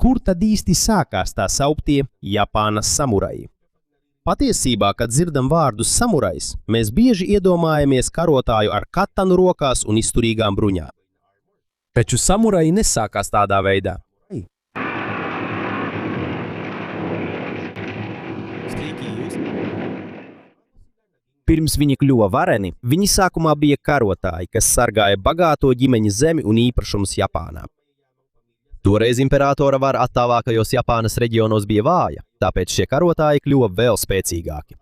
Kur tad īsti sākās tā sauktie Japānas samuraji? Patiesībā, kad dzirdam vārdus samurajs, mēs bieži iedomājamies karotāju ar katanu rokās un izturīgām bruņām. Taču samuraji nesākās tādā veidā. Pirms viņi kļuva vareni, viņi sākumā bija karotāji, kas sargāja bagāto ģimeņu zemi un īpašumus Japānā. Toreiz imperatora vara attālākajos Japānas reģionos bija vāja, tāpēc šie karotāji kļuva vēl spēcīgāki.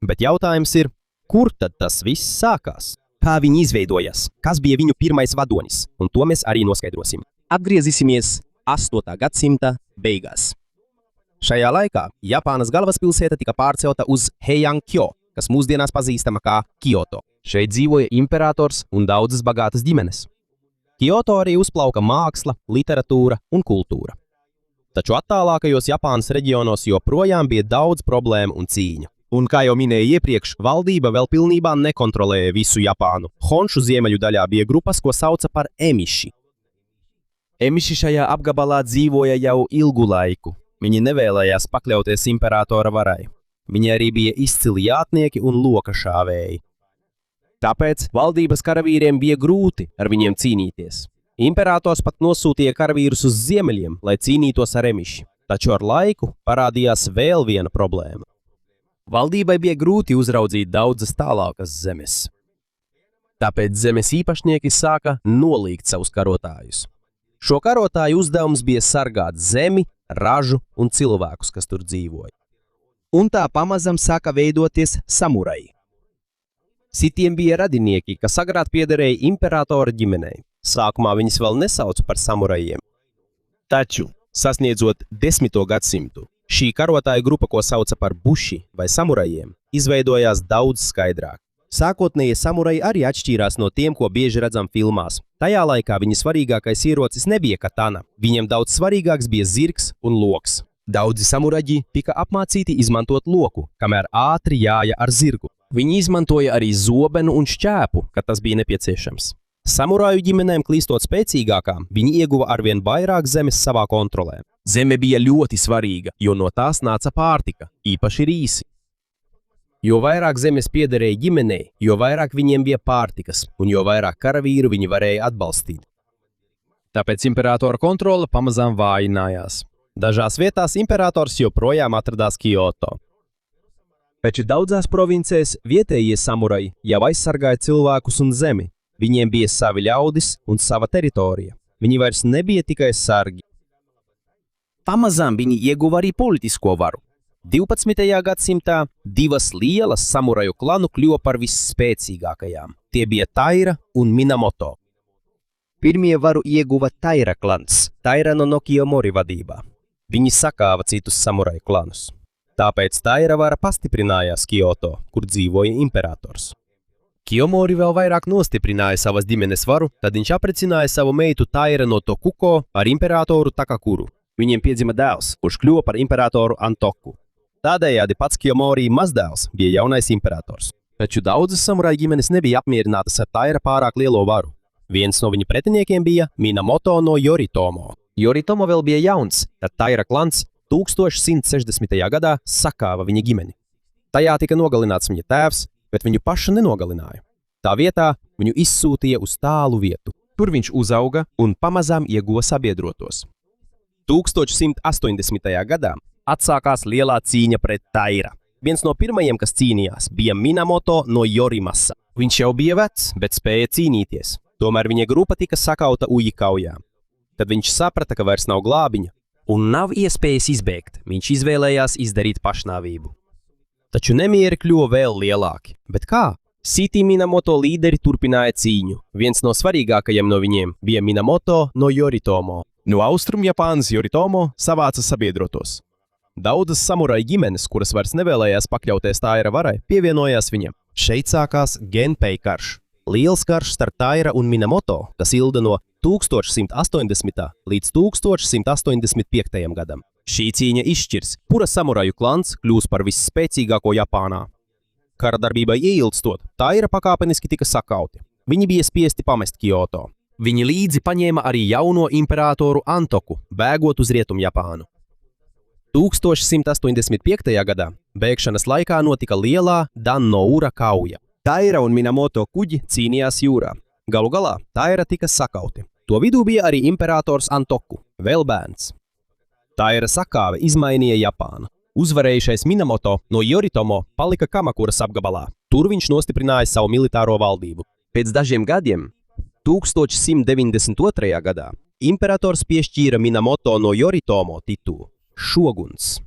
Bet jautājums ir, kur tad tas viss sākās? Kā viņi izveidojās? Kas bija viņu pirmais vadonis? Un to mēs arī noskaidrosim. Atgriezīsimies 8. gadsimta beigās. Šajā laikā Japānas galvaspilsēta tika pārcelta uz Heiankyo, kas mūsdienās pazīstama kā Kyoto. Šeit dzīvoja imperators un daudzas bagātas ģimenes. Kyoto arī uzplauka māksla, literatūra un kultūra. Taču attālākajos Japānas reģionos joprojām bija daudz problēmu un cīņu. Un, kā jau minēju iepriekš, valdība vēl pilnībā nekontrolēja visu Japānu. Honšu ziemeļu daļā bija grupas, ko sauca par emiši. Emiši šajā apgabalā dzīvoja jau ilgu laiku. Viņi nevēlējās pakļauties imperatora varai. Viņi arī bija izcili jātnieki un lokašāvēji. Tāpēc valdības karavīriem bija grūti ar viņiem cīnīties. Imperators pat nosūtīja karavīrus uz ziemeļiem, lai cīnītos ar emiši. Taču ar laiku parādījās vēl viena problēma. Valdībai bija grūti uzraudzīt daudzas tālākas zemes. Tāpēc zemes īpašnieki sāka nolīgt savus karotājus. Šo karotāju uzdevums bija sargāt zemi, ražu un cilvēkus, kas tur dzīvoja. Un tā pamazam sāka veidoties samuraji. Citiem bija radinieki, kas agrāk piederēja imperatora ģimenei. Sākumā viņus vēl nesauca par samurajiem. Taču, sasniedzot 10. gadsimtu, šī karotāju grupa, ko sauca par buši vai samurajiem, izveidojās daudz skaidrāk. Sākotnējie samuraji arī atšķīrās no tiem, ko bieži redzam filmās. Tajā laikā viņa svarīgākais ierocis nebija katana. Viņiem daudz svarīgāks bija zirgs un loks. Daudzi samuraģi tika apmācīti izmantot loku, kamēr ātri jāja ar zirgu. Viņi izmantoja arī zobenu un šķēpu, kad tas bija nepieciešams. Samurāju ģimenēm klīstot spēcīgākām, viņi ieguva arvien vairāk zemes savā kontrolē. Zeme bija ļoti svarīga, jo no tās nāca pārtika, īpaši rīsi. Jo vairāk zemes piederēja ģimenei, jo vairāk viņiem bija pārtikas, un jo vairāk karavīru viņi varēja atbalstīt. Tāpēc imperatora kontrole pamazām vājinājās. Dažās vietās imperators joprojām atradās Kyoto. Taču daudzās provincēs vietējie samuraji jau aizsargāja cilvēkus un zemi. Viņiem bija savi ļaudis un sava teritorija. Viņi vairs nebija tikai sargi. Pamazām viņi ieguva arī politisko varu. 12. gadsimtā divas lielas samuraju klanu kļuva par visspēcīgākajām. Tie bija Taira un Minamoto. Pirmie varu ieguva Taira klans, Taira no Kiyomori vadībā. Viņi sakāva citus samuraju klanus. Tāpēc Taira vara pastiprinājās Kyoto, kur dzīvoja imperators. Kiyomori vēl vairāk nostiprināja savas ģimenes varu, tad viņš aprecināja savu meitu Taira no Tokuko ar imperatoru Takakuru. Viņiem piedzima dēls, kurš kļuva par imperatoru Antoku. Tādējādi pats Kiyomori mazdēls bija jaunais imperators. Taču daudzas samuraju ģimenes nebija apmierinātas ar Taira pārāk lielo varu. Viens no viņa pretiniekiem bija Minamoto no Yoritomo. Yoritomo vēl bija jauns, tad Taira klans 1160. gadā sakāva viņa ģimeni. Tajā tika nogalināts viņa tēvs, bet viņu pašu nenogalināja. Tā vietā viņu izsūtīja uz tālu vietu. Tur viņš uzauga un pamazām ieguva sabiedrotos. 1180. gadā atsākās lielā cīņa pret Taira. Viens no pirmajiem, kas cīnījās, bija Minamoto no Jorimasa. Viņš jau bija vecs, bet spēja cīnīties. Tomēr viņa grupa tika sakauta uji kaujā. Tad viņš saprata, ka vairs nav glābiņa un nav iespējas izbēgt. Viņš izvēlējās izdarīt pašnāvību. Taču nemieri kļuva vēl lielāki. Bet kā? Citi Minamoto līderi turpināja cīņu. Viens no svarīgākajiem no viņiem bija Minamoto no Yoritomo. No Austrum Japānas Yoritomo savāca sabiedrotos. Daudzas samuraju ģimenes, kuras vairs nevēlējās pakļauties Taira varai, pievienojās viņam. Šeit sākās Genpei karš. Liels karš starp Taira un Minamoto, kas ilga no 1180. līdz 1185. gadam. Šī cīņa izšķirs, kura samuraju klans kļūs par visspēcīgāko Japānā. Kara darbībai ieilgstot, Taira pakāpeniski tika sakauti. Viņi bija spiesti pamest Kyoto. Viņi līdzi paņēma arī jauno imperatoru Antoku, bēgot uz Rietumjapānu. 1185. gadā bēgšanas laikā notika lielā Dan-no-Ura kauja. Taira un Minamoto kuģi cīnījās jūrā. Galu galā Taira tika sakauti. To vidū bija arī imperators Antoku, vēl bērns. Taira sakāve izmainīja Japānu. Uzvarējušais Minamoto no Yoritomo palika Kamakuras apgabalā. Tur viņš nostiprināja savu militāro valdību. Pēc dažiem gadiem, 1192. gadā, imperators piešķīra Minamoto no Yoritomo titulu šoguns.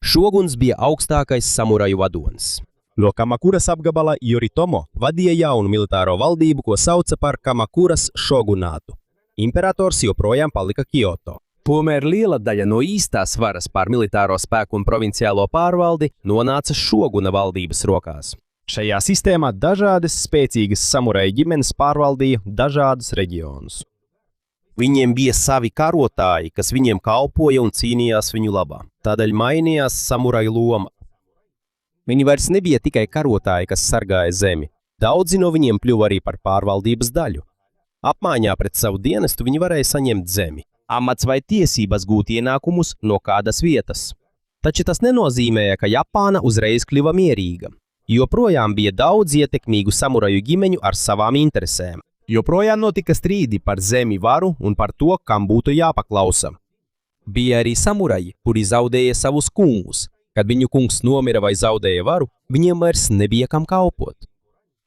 Šoguns bija augstākais samuraju vadonis. No Kamakuras apgabala Yoritomo vadīja jaunu militāro valdību, ko sauca par Kamakuras šogunātu. Imperators joprojām palika Kyoto. Tomēr liela daļa no īstās varas pār militāro spēku un provinciālo pārvaldi nonāca šoguna valdības rokās. Šajā sistēmā dažādas spēcīgas samuraja ģimenes pārvaldīja dažādus reģionus. Viņiem bija savi karotāji, kas viņiem kalpoja un cīnījās viņu labā. Tādēļ mainījās samuraju loma. Viņi vairs nebija tikai karotāji, kas sargāja zemi. Daudzi no viņiem kļuva arī par pārvaldības daļu. Apmaiņā pret savu dienestu viņi varēja saņemt zemi, amats vai tiesības gūt ienākumus no kādas vietas. Taču tas nenozīmēja, ka Japāna uzreiz kļuva mierīga. Joprojām bija daudz ietekmīgu samuraju ģimeņu ar savām interesēm. Joprojām notika strīdi par zemi varu un par to, kam būtu jāpaklausa. Bija arī samuraji, kuri zaudēja savus kungus. Kad viņu kungs nomira vai zaudēja varu, viņiem vairs nebija kam kalpot.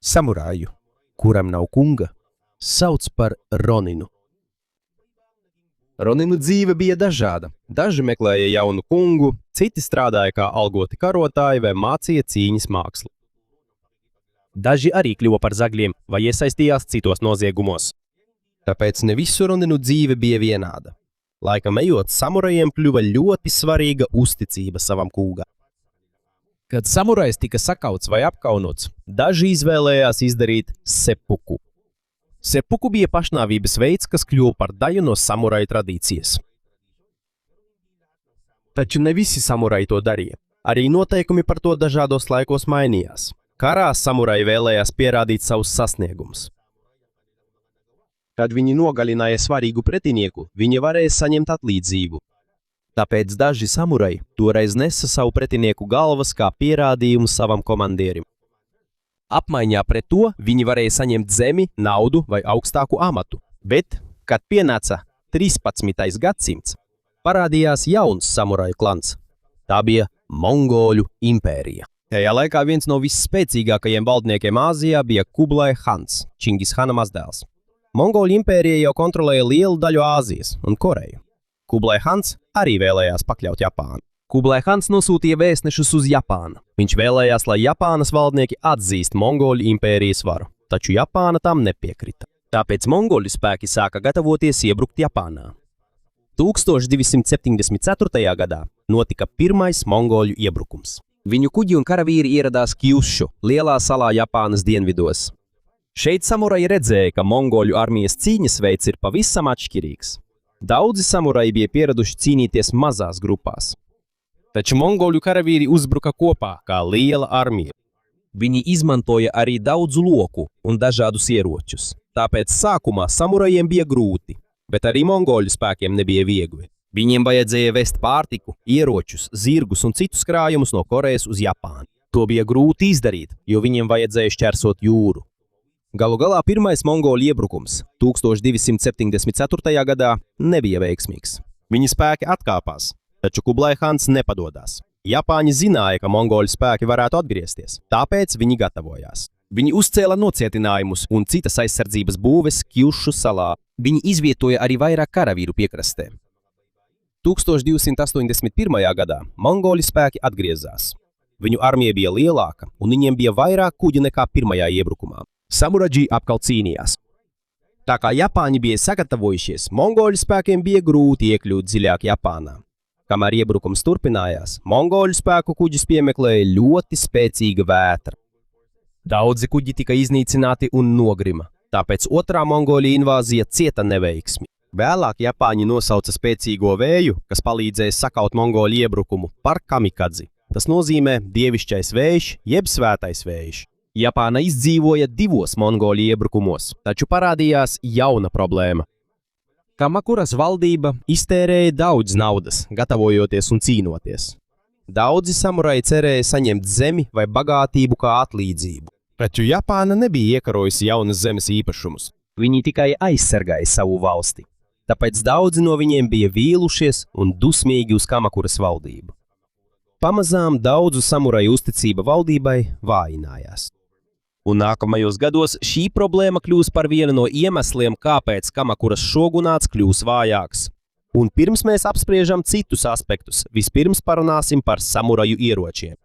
Samuraju, kuram nav kunga, sauc par roninu. Roninu dzīve bija dažāda. Daži meklēja jaunu kungu, citi strādāja kā algoti karotāji vai mācīja cīņas mākslu. Daži arī kļuva par zagļiem vai iesaistījās citos noziegumos. Tāpēc ne visu Roninu dzīve bija vienāda. Laikam ejot, samurajiem kļuva ļoti svarīga uzticība savam kungam. Kad samurajs tika sakauts vai apkaunots, daži izvēlējās izdarīt seppuku. Seppuku bija pašnāvības veids, kas kļuva par daļu no samuraja tradīcijas. Taču ne visi samuraji to darīja. Arī noteikumi par to dažādos laikos mainījās. Karā samuraji vēlējās pierādīt savus sasniegumus. Kad viņi nogalināja svarīgu pretinieku, viņi varēja saņemt atlīdzību. Tāpēc daži samuraji toreiz nesa savu pretinieku galvas kā pierādījumu savam komandierim. Apmaiņā pret to viņi varēja saņemt zemi, naudu vai augstāku amatu. Bet, kad pienāca 13. gadsimts, parādījās jauns samuraju klans. Tā bija Mongoļu impērija. Tajā laikā viens no visspēcīgākajiem valdniekiem Āzijā bija Kublai Hans, Čingis Hana mazdēls. Mongoļu impērija jau kontrolēja lielu daļu Āzijas un Koreju. Kublai Hans arī vēlējās pakļaut Japānu. Kublai Hans nosūtīja vēstnešus uz Japānu. Viņš vēlējās, lai Japānas valdnieki atzīst Mongoļu impērijas varu, taču Japāna tam nepiekrita. Tāpēc Mongoļu spēki sāka gatavoties iebrukt Japānā. 1274. gadā notika pirmais Mongoļu iebrukums. Viņu kuģi un karavīri ieradās Kjūšu, lielā salā Japānas dienvidos. Šeit samuraji redzēja, ka Mongoļu armijas cīņas veids ir pavisam atšķirīgs. Daudzi samuraji bija pieraduši cīnīties mazās grupās. Taču Mongoļu karavīri uzbruka kopā kā liela armija. Viņi izmantoja arī daudzu loku un dažādus ieročus. Tāpēc sākumā samurajiem bija grūti, bet arī Mongoļu spēkiem nebija viegli. Viņiem vajadzēja vest pārtiku, ieročus, zirgus un citus krājumus no Korejas uz Japānu. To bija grūti izdarīt, jo viņiem vajadzēja šķērsot jūru. Galu galā pirmais Mongoļu iebrukums 1274. gadā nebija veiksmīgs. Viņi spēki atkāpās, taču Kublai Hans nepadodās. Japāņi zināja, ka Mongoļu spēki varētu atgriezties, tāpēc viņi gatavojās. Viņi uzcēla nocietinājumus un citas aizsardzības būves Kjūšu salā. Viņi izvietoja arī vairāk karavīru piekrastē. 1281. gadā Mongoļu spēki atgriezās. Viņu armija bija lielāka un viņiem bija vairāk kuģi nekā pirmajā iebrukumā. Samuraģi atkal cīnījās. Tā kā Japāņi bija sagatavojušies, Mongoļu spēkiem bija grūti iekļūt dziļāk Japānā. Kamēr iebrukums turpinājās, Mongoļu spēku kuģis piemeklēja ļoti spēcīga vētra. Daudzi kuģi tika iznīcināti un nogrima, tāpēc otrā Mongoļu invāzija cieta neveiksmi. Vēlāk Japāņi nosauca spēcīgo vēju, kas palīdzēja sakaut Mongoļu iebrukumu, par kamikadzi. Tas nozīmē dievišķais vējš, jeb svētais vējš. Japāna izdzīvoja 2 Mongolu iebrukumos, taču parādījās jauna problēma. Kamakuras valdība iztērēja daudz naudas, gatavojoties un cīnoties. Daudzi samuraji cerēja saņemt zemi vai bagātību kā atlīdzību. Taču Japāna nebija iekarojusi jaunas zemes īpašumus. Viņi tikai aizsargāja savu valsti. Tāpēc daudzi no viņiem bija vīlušies un dusmīgi uz Kamakuras valdību. Pamazām daudzu samuraju uzticība valdībai vājinājās. Un nākamajos gados šī problēma kļūs par vienu no iemesliem, kāpēc Kamakuras šogunāts kļūs vājāks. Un pirms mēs apspriežam citus aspektus, vispirms parunāsim par samuraju ieročiem.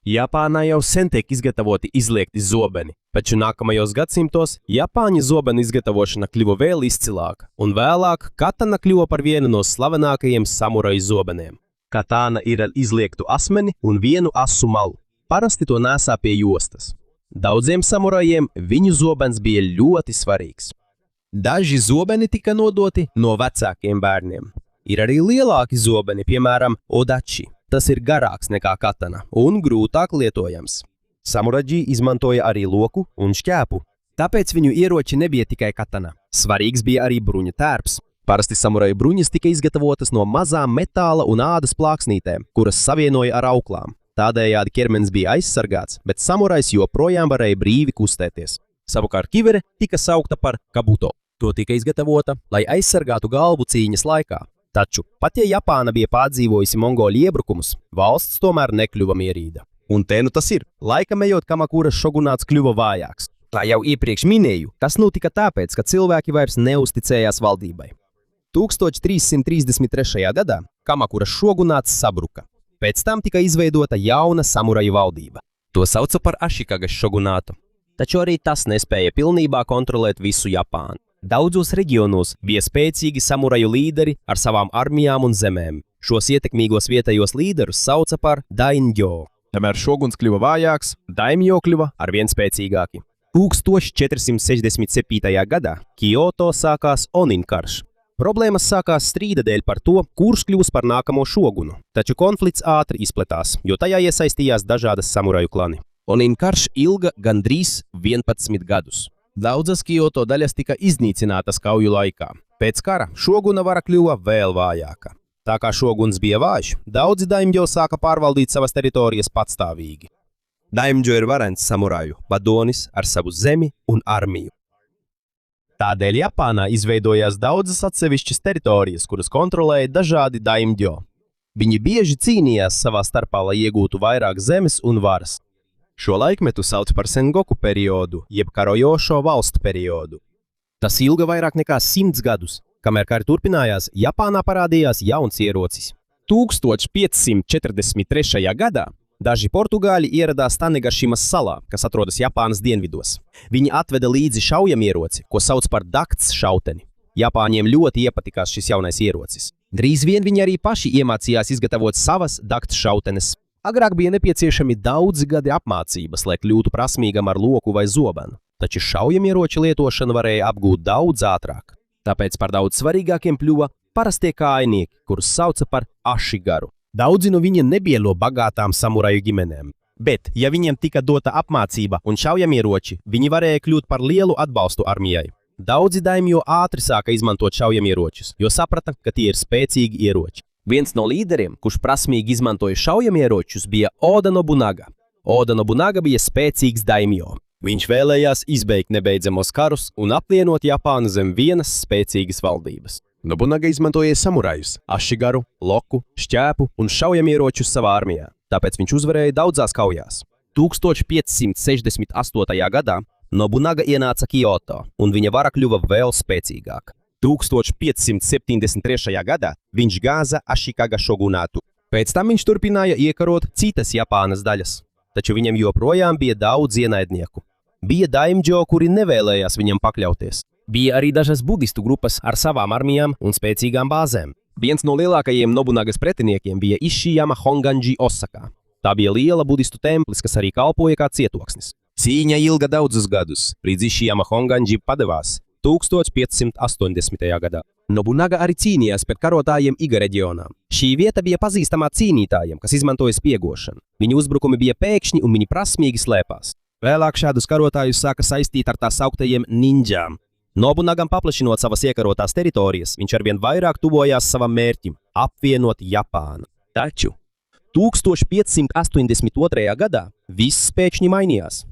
Japānā jau sen tiek izgatavoti izliekti zobeni, taču nākamajos gadsimtos Japāņu zobenu izgatavošana kļuva vēl izcilāka, un vēlāk katana kļuva par vienu no slavenākajiem samuraju zobeniem. Katana ir ar izliektu asmeni un vienu asu malu. Parasti to nesā pie jostas. Daudziem samurajiem viņu zobens bija ļoti svarīgs. Daži zobeni tika nodoti no vecākiem bērniem. Ir arī lielāki zobeni, piemēram, odači. Tas ir garāks nekā katana un grūtāk lietojams. Samuraģi izmantoja arī loku un šķēpu, tāpēc viņu ieroči nebija tikai katana. Svarīgs bija arī bruņu tērps. Parasti samuraju bruņas tika izgatavotas no mazām metāla un ādas plāksnītēm, kuras savienoja ar auklām. Tādējādi ķermenis bija aizsargāts, bet samurajs joprojām varēja brīvi kustēties. Savukārt kivere tika saukta par kabuto. To tika izgatavota, lai aizsargātu galvu cīņas laikā. Taču, pat ja Japāna bija pārdzīvojusi Mongolu iebrukumus, valsts tomēr nekļuva mierīga. Un te nu tas ir. Laikam ejot, Kamakuras šogunāts kļuva vājāks. Kā jau iepriekš minēju, tas notika tāpēc, ka cilvēki vairs neusticējās valdībai. 1333. gadā Kamakuras šogunāts sabruka. Pēc tam tika izveidota jauna samuraju valdība. To sauca par Ašikagas šogunātu. Taču arī tas nespēja pilnībā kontrolēt visu Japānu. Daudzos reģionos bija spēcīgi samuraju līderi ar savām armijām un zemēm. Šos ietekmīgos vietējos līderus sauca par daimjo. Kamēr šoguns kļuva vājāks, daimjo kļuva arvien spēcīgāki. 1467. gadā Kyoto sākās Onin karš. Problēmas sākās strīda dēļ par to, kurš kļūs par nākamo šogunu, taču konflikts ātri izplatās, jo tajā iesaistījās dažādas samuraju klani. Onin karš ilga gandrīz 11 gadus. Daudzas Kyoto daļas tika iznīcinātas kauju laikā. Pēc kara šoguna vara kļuva vēl vājāka. Tā kā šoguns bija vājš, daudzi daimjo sāka pārvaldīt savas teritorijas patstāvīgi. Daimjo ir varens samuraju, vadonis ar savu zemi un armiju. Tādēļ Japānā izveidojās daudzas atsevišķas teritorijas, kuras kontrolēja dažādi daimjo. Viņi bieži cīnījās savā starpā, lai iegūtu vairāk zemes un varas. Šo laikmetu sauc par Sengoku periodu, jeb karojošo valstu periodu. Tas ilga vairāk nekā 100 gadus. Kamēr kari turpinājās, Japānā parādījās jauns ierocis. 1543. gadā daži portugāļi ieradās Tanegašimas salā, kas atrodas Japānas dienvidos. Viņi atveda līdzi šaujamieroci, ko sauc par dakts šauteni. Japāņiem ļoti iepatikās šis jaunais ierocis. Drīz vien viņi arī paši iemācījās izgatavot savas dakts šautenes. Agrāk bija nepieciešami daudzi gadi apmācības, lai kļūtu prasmīgam ar loku vai zobenu, taču šaujamieroču lietošanu varēja apgūt daudz ātrāk. Tāpēc par daudz svarīgākiem kļuva parastie kājnieki, kurus sauca par ašigaru. Daudzi no viņiem nebija no bagātām samuraju ģimenēm, bet, ja viņiem tika dota apmācība un šaujamieroči, viņi varēja kļūt par lielu atbalstu armijai. Daudzi daimjo ātri sāka izmantot šaujamieročus, jo saprata, ka tie ir spēcīgi ieroči. Viens no līderiem, kurš prasmīgi izmantoja šaujamieročus, bija Oda Nobunaga. Oda Nobunaga bija spēcīgs daimjo. Viņš vēlējās izbeigt nebeidzamos karus un apvienot Japānu zem vienas spēcīgas valdības. Nobunaga izmantoja samurajus, ašigaru, loku, šķēpu un šaujamieročus savā armijā, tāpēc viņš uzvarēja daudzās kaujās. 1568. gadā Nobunaga ienāca Kyoto, un viņa vara kļuva vēl spēcīgāka. 1573. gadā viņš gāza Ašikaga šogunātu. Pēc tam viņš turpināja iekarot citas Japānas daļas, taču viņam joprojām bija daudz ienaidnieku. Bija daimjo, kuri nevēlējās viņam pakļauties. Bija arī dažas budistu grupas ar savām armijām un spēcīgām bāzēm. Viens no lielākajiem Nobunagas pretiniekiem bija Ishijama Honganji Osakā. Tā bija liela budistu templis, kas arī kalpoja kā cietoksnis. Cīņa ilga daudzus gadus, līdz Ishijama Honganji padevās 1580. gadā. Nobunaga arī cīnījās pret karotājiem Iga reģionā. Šī vieta bija pazīstamā cīnītājiem, kas izmantoja spiegošanu. Viņu uzbrukumi bija pēkšņi un viņi prasmīgi slēpās. Vēlāk šādus karotājus sāka saistīt ar tā sauktajiem ninjām. Nobunagam paplašinot savas iekarotās teritorijas, viņš arvien vairāk tuvojās savam mērķim – apvienot Japānu. Taču 1582. gadā viss pēkšņi mainījās.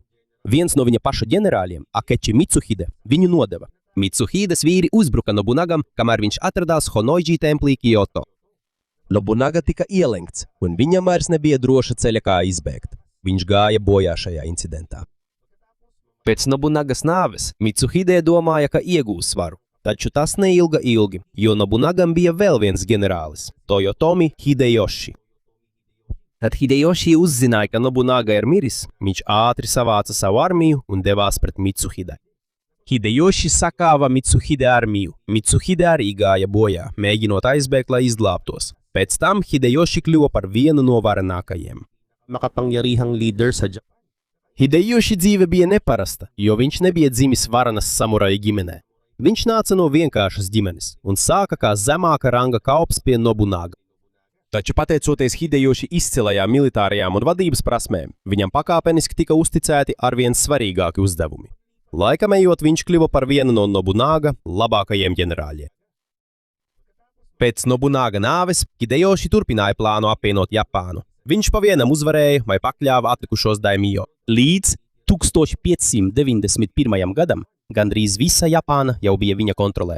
Viens no viņa paša ģenerāļiem, Akeči Mitsuhide, viņu nodeva. Mitsuhides vīri uzbruka Nobunagam, kamēr viņš atradās Honoiji templī Kyoto. Nobunaga tika ielenkts, un viņam vairs nebija droša ceļa, kā izbēgt. Viņš gāja bojā šajā incidentā. Pēc Nobunagas nāves Mitsuhide domāja, ka iegūs svaru, taču tas neilga ilgi, jo Nobunagam bija vēl viens ģenerālis – Toyotomi Hideyoshi. Tad Hideyoshi uzzināja, ka Nobunaga ir miris, viņš ātri savāca savu armiju un devās pret Mitsuhide. Hideyoshi sakāva Mitsuhide armiju. Mitsuhide arī gāja bojā, mēģinot aizbēgt, lai izglābtos. Pēc tam Hideyoshi kļuva par vienu no varenākajiem. Makapangyarihang leader sa Japāna. Hideyoshi dzīve bija neparasta, jo viņš nebija dzimis varenas samuraja ģimenē. Viņš nāca no vienkāršas ģimenes un sāka kā zemāka ranga kalps pie Nobunaga. Taču pateicoties Hideyoshi izcilajām militārajām un vadības prasmēm, viņam pakāpeniski tika uzticēti arvien svarīgāki uzdevumi. Laikam ejot, viņš kļuva par vienu no Nobunaga labākajiem ģenerāļiem. Pēc Nobunaga nāves Hideyoshi turpināja plānu apvienot Japānu. Viņš pa vienam uzvarēja vai pakļāva atlikušos daimjo. Līdz 1591. gadam gandrīz visa Japāna jau bija viņa kontrolē.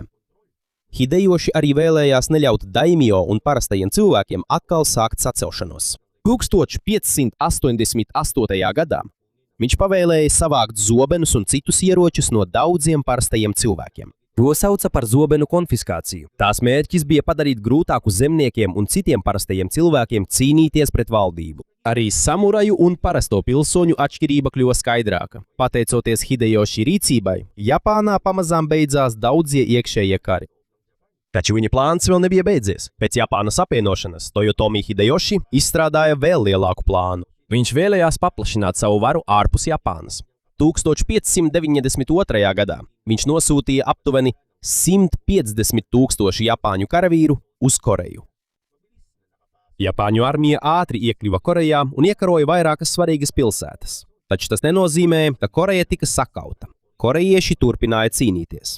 Hideyoshi arī vēlējās neļaut daimjo un parastajiem cilvēkiem atkal sākt sacelšanos. 1588. gadā viņš pavēlēja savākt zobenus un citus ieročus no daudziem parastajiem cilvēkiem. To sauca par zobenu konfiskāciju. Tās mērķis bija padarīt grūtāku zemniekiem un citiem parastajiem cilvēkiem cīnīties pret valdību. Arī samuraju un parasto pilsoņu atšķirība kļuva skaidrāka. Pateicoties Hideyoshi rīcībai, Japānā pamazām beidzās daudzie iekšējie kari. Taču viņa plāns vēl nebija beidzies. Pēc Japānas apvienošanas Toyotomi Hideyoshi izstrādāja vēl lielāku plānu. Viņš vēlējās paplašināt savu varu ārpus Japānas. 1592. gadā viņš nosūtīja aptuveni 150,000 japāņu karavīru uz Koreju. Japāņu armija ātri iekļuva Korejā un iekaroja vairākas svarīgas pilsētas. Taču tas nenozīmē, ka Koreja tika sakauta. Korejieši turpināja cīnīties.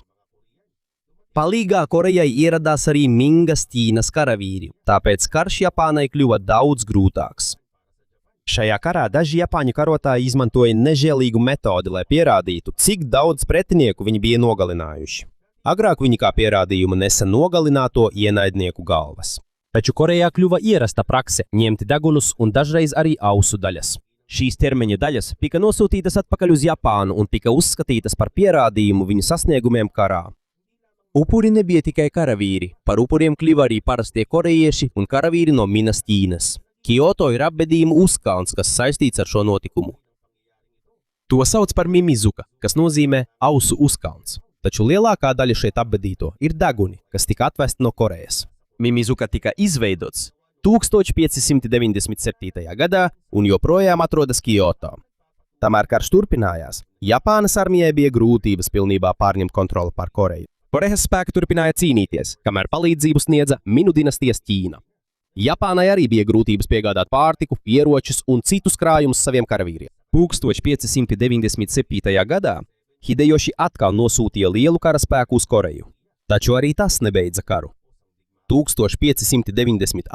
Palīgā Korejai ieradās arī Mingas Ķīnas karavīri, tāpēc karš Japānai kļuva daudz grūtāks. Šajā karā daži japāņu karotāji izmantoja nežēlīgu metodi, lai pierādītu, cik daudz pretinieku viņi bija nogalinājuši. Agrāk viņi kā pierādījumu nesa nogalināto ienaidnieku galvas. Taču Korejā kļuva ierasta prakse ņemt degunus un dažreiz arī ausu daļas. Šīs ķermeņa daļas tika nosūtītas atpakaļ uz Japānu un tika uzskatītas par pierādījumu viņu sasniegumiem karā. Upuri nebija tikai karavīri, par upuriem kļuva arī parastie korejieši un karavīri no Minas Ķīnas. Kyoto ir apbedījumu uzkalns, kas saistīts ar šo notikumu. To sauc par Mimizuka, kas nozīmē ausu uzkalns, taču lielākā daļa šeit apbedīto ir deguni, kas tika atvesti no Korejas. Mimizuka tika izveidots 1597. gadā un joprojām atrodas Kyoto. Tamēr karš turpinājās, Japānas armijai bija grūtības pilnībā pārņemt kontroli pār Koreju. Korejas spēki turpināja cīnīties, kamēr palīdzību sniedza Minu dinastijas Ķīna. Japānai arī bija grūtības piegādāt pārtiku, ieročus un citus krājumus saviem karavīriem. 1597. gadā Hideyoshi atkal nosūtīja lielu karaspēku uz Koreju, taču arī tas nebeidza karu. 1598.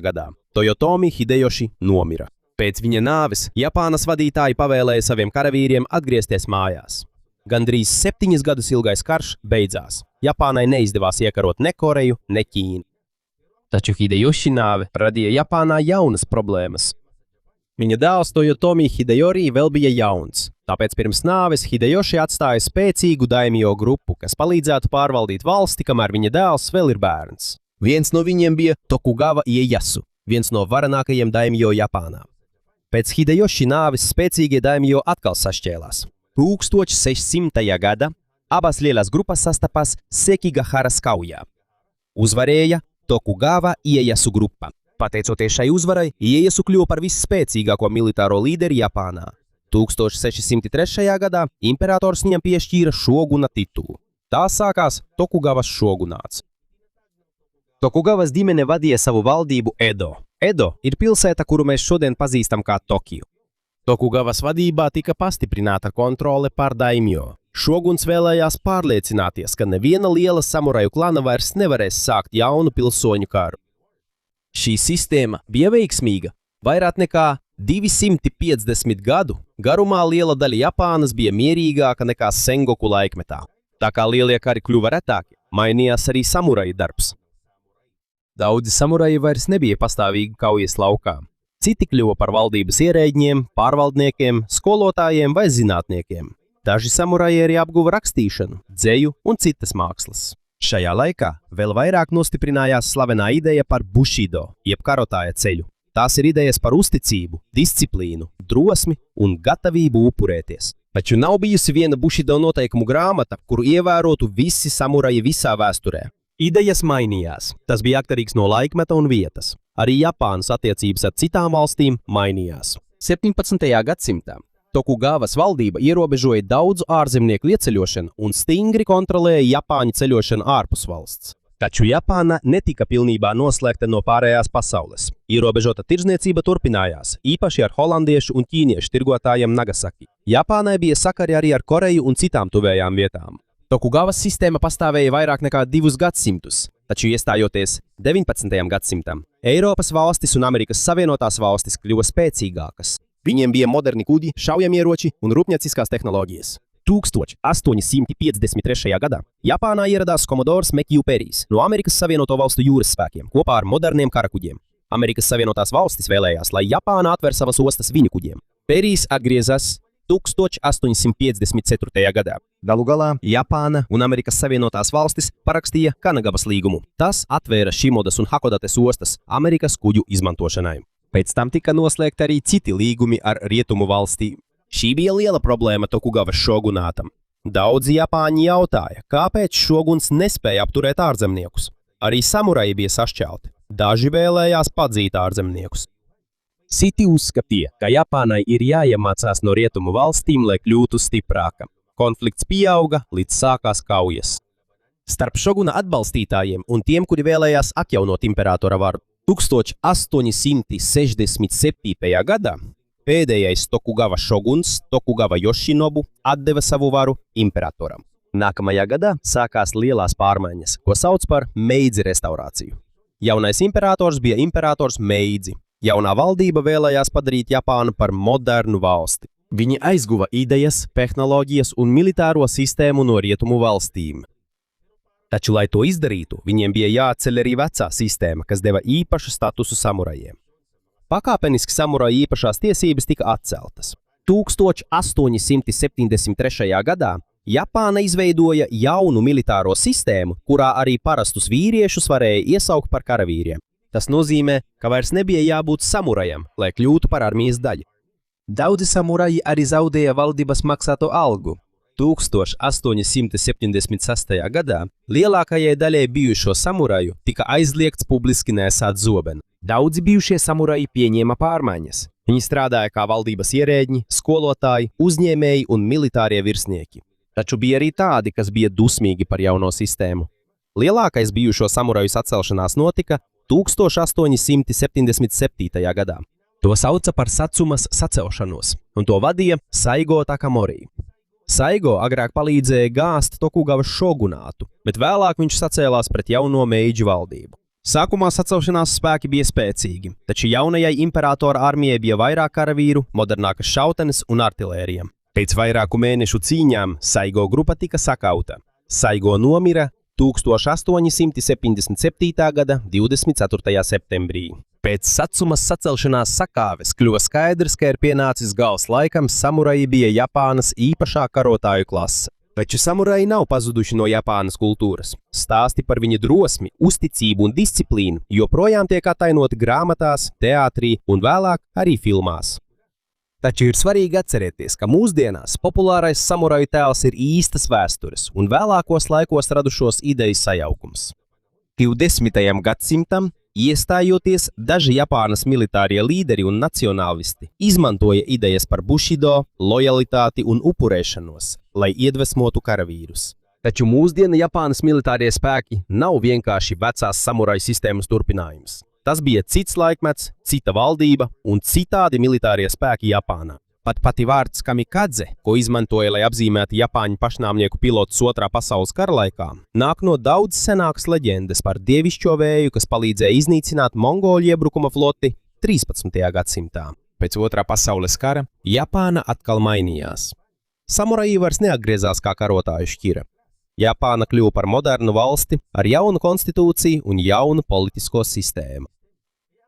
gadā Toyotomi Hideyoshi nomira. Pēc viņa nāves Japānas vadītāji pavēlēja saviem karavīriem atgriezties mājās. Gandrīz 7 gadus ilgais karš beidzās. Japānai neizdevās iekarot ne Koreju, ne Ķīnu. Taču Hideyoshi nāve radīja Japānā jaunas problēmas. Viņa dēls Toyotomi Hideyori vēl bija jauns, tāpēc pirms nāves Hideyoshi atstāja spēcīgu daimjo grupu, kas palīdzētu pārvaldīt valsti, kamēr viņa dēls vēl ir bērns. Viens no viņiem bija Tokugava Iejasu, viens no varenākajiem daimjo Japānā. Pēc Hideyoshi nāves spēcīgie daimjo atkal sašķēlās. 1600. gada abas lielās grupas sastapās Sekigaharas kaujā. Uzvarēja Tokugava Iejasu grupa. Pateicoties šai uzvarai, Iejasu kļuva par visspēcīgāko militāro līderi Japānā. 1603. gadā imperators viņam piešķīra šoguna titulu. Tā sākās Tokugavas šogunāts. Tokugavas ģimene vadīja savu valdību Edo. Edo ir pilsēta, kuru mēs šodien pazīstam kā Tokiju. Tokugavas vadībā tika pastiprināta kontrole pār daimjo. Šoguns vēlējās pārliecināties, ka neviena liela samuraju klana vairs nevarēs sākt jaunu pilsoņu karu. Šī sistēma bija veiksmīga. Vairāk nekā 250 gadu garumā liela daļa Japānas bija mierīgāka nekā Sengoku laikmetā. Tā kā lielie kari kļuva retāki, mainījās arī samuraju darbs. Daudzi samuraji vairs nebija pastāvīgi kaujas laukā. Citi kļuva par valdības ierēģiem, pārvaldniekiem, skolotājiem vai zinātniekiem. Daži samuraji arī apguva rakstīšanu, dzeju un citas mākslas. Šajā laikā vēl vairāk nostiprinājās slavenā ideja par bushido, jeb karotāja ceļu. Tās ir idejas par uzticību, disciplīnu, drosmi un gatavību upurēties. Taču nav bijusi viena bushido noteikumu grāmata, kuru ievērotu visi samuraji visā vēsturē. Idejas mainījās. Tas bija atkarīgs no laikmeta un vietas. Arī Japānas attiecības ar citām valstīm mainījās. 17. gadsimtā Tokugavas valdība ierobežoja daudzu ārzemnieku ieceļošanu un stingri kontrolēja Japāņu ceļošanu ārpus valsts. Taču Japāna netika pilnībā noslēgta no pārējās pasaules. Ierobežota tirdzniecība turpinājās, īpaši ar holandiešu un ķīniešu tirgotājiem Nagasaki. Japānai bija sakari arī ar Koreju un citām tuvējām vietām. Tokugavas sistēma pastāvēja vairāk nekā 2 gadsimtus, taču iestājoties 19. gadsimtam, Eiropas valstis un Amerikas Savienotās valstis kļuva spēcīgākas. Viņiem bija moderni kuģi, šaujamieroči un rūpnieciskās tehnoloģijas. 1853. gadā Japānā ieradās komodors Mekiju Perijs no Amerikas Savienoto valstu jūras spēkiem kopā ar moderniem karakuģiem. Amerikas Savienotās valstis vēlējās, lai Japāna atver savas ostas viņu kuģiem. Perijs atgriezās 1854. gadā. Galu galā Japāna un Amerikas Savienotās valstis parakstīja Kanagavas līgumu. Tas atvēra Šimodas un Hakodates ostas Amerikas kuģu izmantošanai. Pēc tam tika noslēgti arī citi līgumi ar rietumu valstīm. Šī bija liela problēma Tokugavas šogunātam. Daudzi japāņi jautāja, kāpēc šoguns nespēja apturēt ārzemniekus. Arī samuraji bija sašķelti. Daži vēlējās padzīt ārzemniekus. Citi uzskatīja, ka Japānai ir jāiemācās no rietumu valstīm, lai kļūtu stiprāka. Konflikts pieauga, līdz sākās kaujas. Starp šoguna atbalstītājiem un tiem, kuri vēlējās atjaunot imperatora varu, 1867. gadā pēdējais Tokugava šoguns Tokugava Yoshinobu atdeva savu varu imperatoram. Nākamajā gadā sākās lielās pārmaiņas, ko sauc par Meidzi restaurāciju. Jaunais imperators bija imperators Meidzi. Jaunā valdība vēlējās padarīt Japānu par modernu valsti. Viņi aizguva idejas, tehnoloģijas un militāro sistēmu no rietumu valstīm. Taču, lai to izdarītu, viņiem bija jāatceļ arī vecā sistēma, kas deva īpašu statusu samurajiem. Pakāpeniski samuraju īpašās tiesības tika atceltas. 1873. gadā Japāna izveidoja jaunu militāro sistēmu, kurā arī parastus vīriešus varēja iesaukt par karavīriem. Tas nozīmē, ka vairs nebija jābūt samurajam, lai kļūtu par armijas daļu. Daudzi samuraji arī zaudēja valdības maksāto algu. 1876. gadā lielākajai daļai bijušo samuraju tika aizliegts publiski nesāt zobenu. Daudzi bijušie samuraji pieņēma pārmaiņas. Viņi strādāja kā valdības ierēģi, skolotāji, uzņēmēji un militārie virsnieki. Taču bija arī tādi, kas bija dusmīgi par jauno sistēmu. Lielākais bijušo samuraju sacelšanās notika 1877. gadā. To sauca par Satsumas sacelšanos, un to vadīja Saigo Takamori. Saigo agrāk palīdzēja gāzt Tokugavas šogunātu, bet vēlāk viņš sacēlās pret jauno Meidžu valdību. Sākumā sacelšanās spēki bija spēcīgi, taču jaunajai imperatora armijai bija vairāk karavīru, modernākas šautenes un artilērija. Pēc vairāku mēnešu cīņām Saigo grupa tika sakauta. Saigo nomira 1877. gada 24. septembrī. Pēc Satsumas sacelšanās sakāves kļuva skaidrs, ka ir pienācis gals laikam samuraji bija Japānas īpašā karotāju klase. Taču samuraji nav pazuduši no Japānas kultūras. Stāsti par viņa drosmi, uzticību un disciplīnu joprojām tiek atainoti grāmatās, teātrī un vēlāk arī filmās. Taču ir svarīgi atcerēties, ka mūsdienās populārais samuraju tēls ir īstas vēstures un vēlākos laikos radušos ideju sajaukums. 20. gadsimtam iestājoties, daži Japānas militārie līderi un nacionālisti izmantoja idejas par bushido, lojalitāti un upurēšanos, lai iedvesmotu karavīrus. Taču mūsdienu Japānas militārie spēki nav vienkārši vecās samuraju sistēmas turpinājums. Tas bija cits laikmets, cita valdība un citādi militārie spēki Japānā. Pat pati vārds kamikadze, ko izmantoja, lai apzīmētu Japāņu pašnāvnieku pilotus Otrā pasaules kara laikā, nāk no daudz senākas leģendas par dievišķo vēju, kas palīdzēja iznīcināt Mongoļu iebrukuma floti 13. gadsimtā. Pēc Otrā pasaules kara Japāna atkal mainījās. Samuraji vairs neatgriezās kā karotāju šķira. Japāna kļuva par modernu valsti ar jaunu konstitūciju un jaunu politisko sistēmu.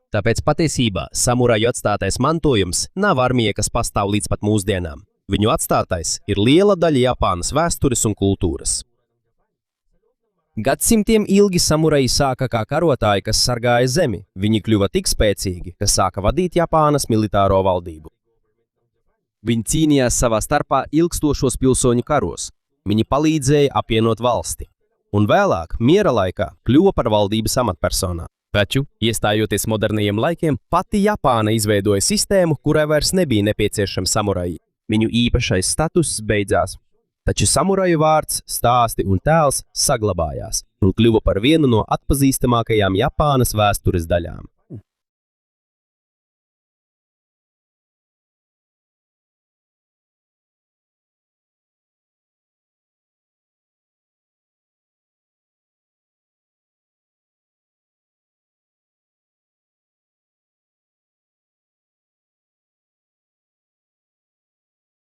Tāpēc patiesībā samuraju atstātais mantojums nav armija, kas pastāv līdz pat mūsdienām. Viņu atstātais ir liela daļa Japānas vēstures un kultūras. Gadsimtiem ilgi samuraji sāka kā karotāji, kas sargāja zemi. Viņi kļuva tik spēcīgi, ka sāka vadīt Japānas militāro valdību. Viņi cīnījās savā starpā ilgstošos pilsoņu karos. Viņi palīdzēja apvienot valsti. Un vēlāk, miera laikā, kļuva par valdības amatpersonām. Taču, iestājoties modernajiem laikiem, pati Japāna izveidoja sistēmu, kurai vairs nebija nepieciešami samuraji. Viņu īpašais status beidzās. Taču samuraju vārds, stāsti un tēls saglabājās un kļuva par vienu no atpazīstamākajām Japānas vēstures daļām.